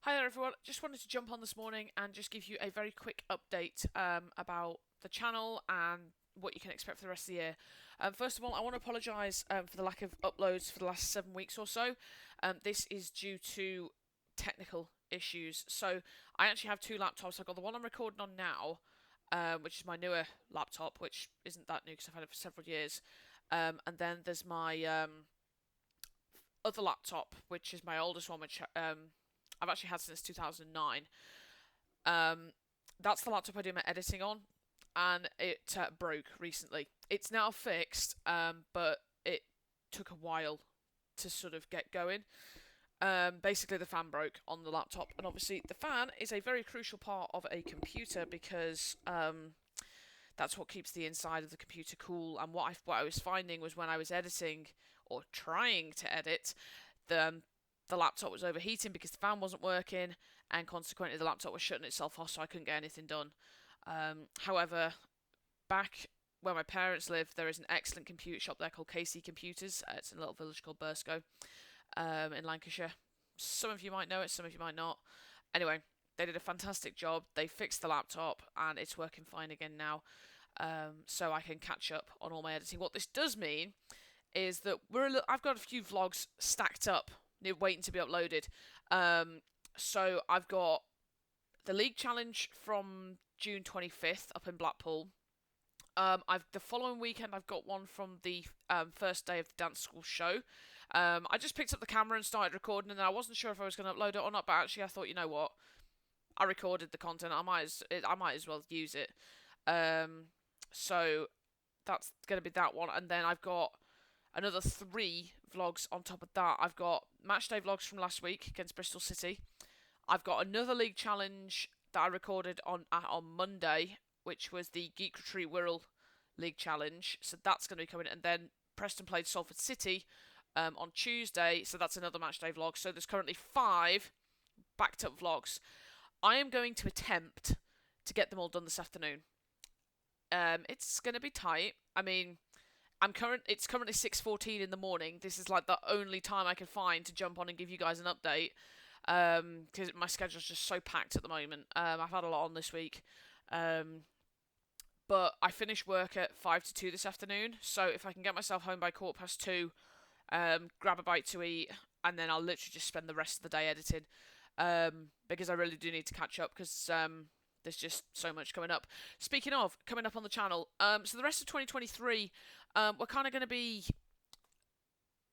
Hi there, everyone. Just wanted to jump on this morning and just give you a very quick update about the channel and what you can expect for the rest of the year. First of all, I want to apologise for the lack of uploads for the last 7 weeks or so. This is due to technical issues. So I actually have two laptops. I've got the one I'm recording on now, which is my newer laptop, which isn't that new because I've had it for several years. And then there's my other laptop, which is my oldest one, which I've actually had since 2009. Um, that's the laptop I do my editing on, and it broke recently. It's now fixed, but it took a while to sort of get going. Basically, the fan broke on the laptop, and obviously, the fan is a very crucial part of a computer because that's what keeps the inside of the computer cool. And what I was finding was when I was editing or trying to edit, the laptop was overheating because the fan wasn't working, and consequently the laptop was shutting itself off, so I couldn't get anything done. However, back where my parents live, there is an excellent computer shop there called KC Computers. It's in a little village called Burscough, in Lancashire. Some of you might know it, some of you might not. Anyway, they did a fantastic job. They fixed the laptop, and it's working fine again now. So I can catch up on all my editing. What this does mean is that I've got a few vlogs stacked up, waiting to be uploaded. So I've got the League Challenge from June 25th up in Blackpool. I've the following weekend I've got one from the first day of the dance school show. I just picked up the camera and started recording, and then I wasn't sure if I was going to upload it or not. But actually, I thought, you know what, I recorded the content. I might as well use it. So that's going to be that one, and then I've got another three vlogs on top of that. I've got matchday vlogs from last week against Bristol City. I've got another league challenge that I recorded on Monday, which was the Geek Retreat Wirral League Challenge. So that's going to be coming. And then Preston played Salford City on Tuesday. So that's another matchday vlog. So there's currently 5 backed up vlogs. I am going to attempt to get them all done this afternoon. It's going to be tight. I mean, it's currently 6:14 in the morning. This is like the only time I can find to jump on and give you guys an update. Because my schedule's just so packed at the moment. I've had a lot on this week. But I finish work at 5 to 2 this afternoon. So if I can get myself home by 2:15, grab a bite to eat, and then I'll literally just spend the rest of the day editing. Because I really do need to catch up because there's just so much coming up. Speaking of coming up on the channel, so the rest of 2023, we're kind of going to be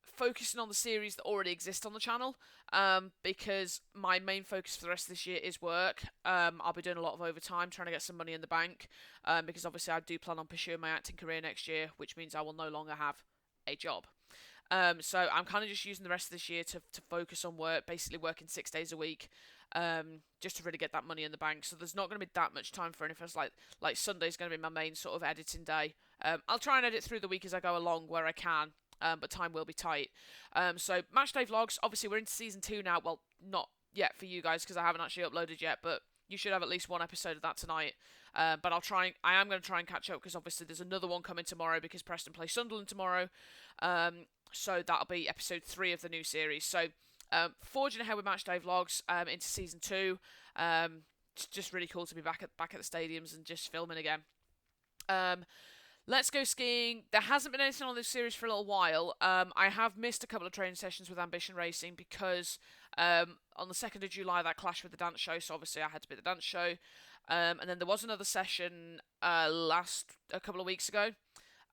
focusing on the series that already exist on the channel, because my main focus for the rest of this year is work. I'll be doing a lot of overtime trying to get some money in the bank, because obviously I do plan on pursuing my acting career next year, which means I will no longer have a job. So I'm kind of just using the rest of this year to focus on work, basically working 6 days a week, just to really get that money in the bank. So there's not going to be that much time for anything else. Like Sunday's going to be my main sort of editing day. I'll try and edit through the week as I go along where I can. But time will be tight. So matchday vlogs. Obviously, we're into season 2 now. Well, not yet for you guys because I haven't actually uploaded yet, but you should have at least one episode of that tonight. But I am going to try and catch up because obviously there's another one coming tomorrow because Preston play Sunderland tomorrow. So that'll be episode 3 of the new series. So forging ahead with matchday vlogs into season 2. It's just really cool to be back at the stadiums and just filming again. Let's go skiing. There hasn't been anything on this series for a little while. I have missed a couple of training sessions with Ambition Racing because on the 2nd of July that clashed with the dance show, so obviously I had to be at the dance show. And then there was another session a couple of weeks ago.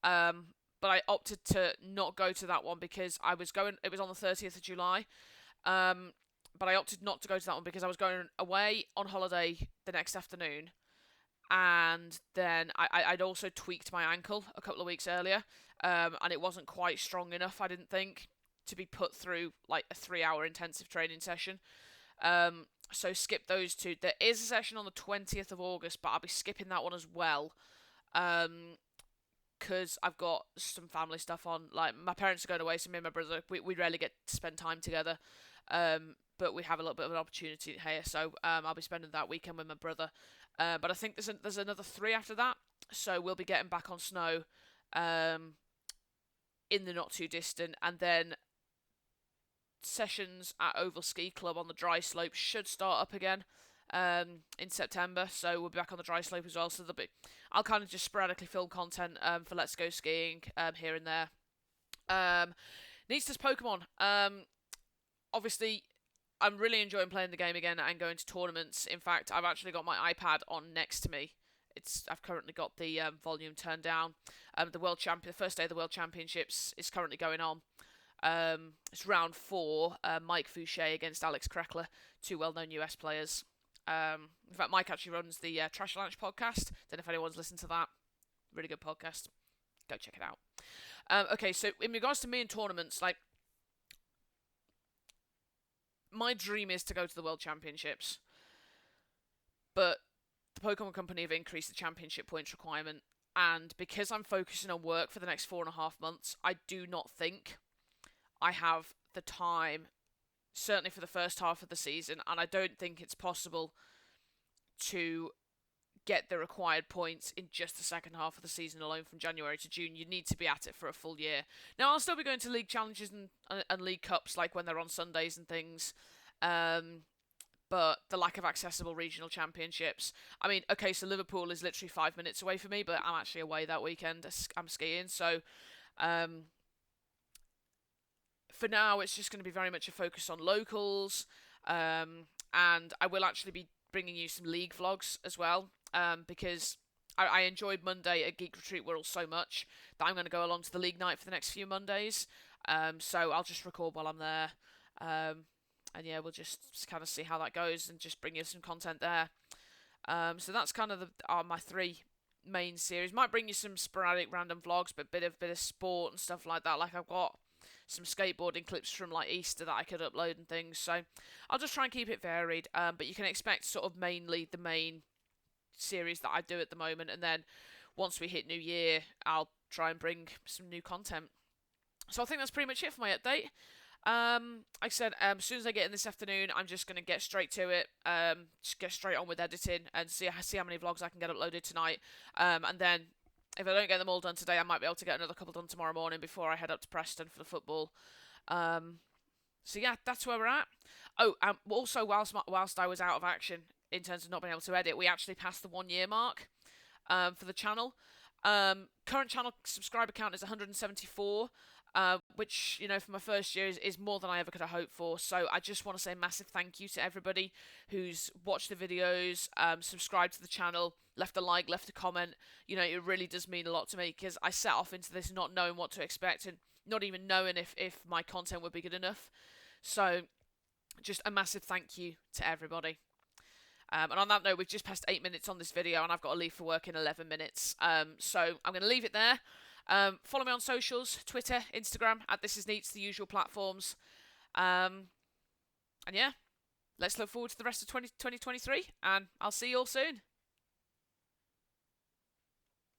But I opted to not go to that one because it was on the 30th of July. But I opted not to go to that one because I was going away on holiday the next afternoon, and then I'd also tweaked my ankle a couple of weeks earlier, and it wasn't quite strong enough, I didn't think, to be put through like a 3-hour intensive training session. So skip those two. There is a session on the 20th of August, but I'll be skipping that one as well. Because I've got some family stuff on. Like, my parents are going away, so me and my brother, we rarely get to spend time together. But we have a little bit of an opportunity here, so I'll be spending that weekend with my brother. But I think there's another 3 after that, so we'll be getting back on snow in the not too distant, and then sessions at Oval Ski Club on the dry slope should start up again in September, so we'll be back on the dry slope as well. So I'll kind of just sporadically film content for Let's Go Skiing here and there. Needs to Pokemon. Obviously, I'm really enjoying playing the game again and going to tournaments. In fact, I've actually got my iPad on next to me. I've currently got the volume turned down. The first day of the World Championships is currently going on. It's round 4. Mike Fouché against Alex Krekler, 2 well-known US players. In fact, Mike actually runs the Trash Lunch podcast. Don't know if anyone's listened to that. Really good podcast. Go check it out. Okay, so in regards to me in tournaments, like, my dream is to go to the World Championships, but the Pokemon Company have increased the championship points requirement, and because I'm focusing on work for the next 4.5 months, I do not think I have the time, certainly for the first half of the season, and I don't think it's possible to get the required points in just the second half of the season alone from January to June. You need to be at it for a full year. Now, I'll still be going to league challenges and league cups, like when they're on Sundays and things, but the lack of accessible regional championships. I mean, okay, so Liverpool is literally 5 minutes away from me, but I'm actually away that weekend. I'm skiing, so for now, it's just going to be very much a focus on locals, and I will actually be bringing you some league vlogs as well, because I enjoyed Monday at Geek Retreat World so much that I'm going to go along to the league night for the next few Mondays. So I'll just record while I'm there, and yeah, we'll just kind of see how that goes and just bring you some content there. So that's kind of my 3 main series. Might bring you some sporadic random vlogs, but bit of sport and stuff like that. Like, I've got some skateboarding clips from like Easter that I could upload and things, so I'll just try and keep it varied, but you can expect sort of mainly the main series that I do at the moment, and then once we hit New Year, I'll try and bring some new content. So I think that's pretty much it for my update. Like I said, as soon as I get in this afternoon, I'm just going to get straight to it, just get straight on with editing and see how many vlogs I can get uploaded tonight, and then if I don't get them all done today, I might be able to get another couple done tomorrow morning before I head up to Preston for the football. So yeah, that's where we're at. Oh, also, whilst I was out of action in terms of not being able to edit, we actually passed the 1 year mark for the channel. Current channel subscriber count is 174, which, you know, for my first year is more than I ever could have hoped for. So I just want to say a massive thank you to everybody who's watched the videos, subscribed to the channel, left a like, left a comment. You know, it really does mean a lot to me, because I set off into this not knowing what to expect and not even knowing if my content would be good enough. So just a massive thank you to everybody. And on that note, we've just passed 8 minutes on this video, and I've got to leave for work in 11 minutes. So I'm going to leave it there. Follow me on socials, Twitter, Instagram, @ThisIsNeats, the usual platforms. And yeah, let's look forward to the rest of 2023, and I'll see you all soon.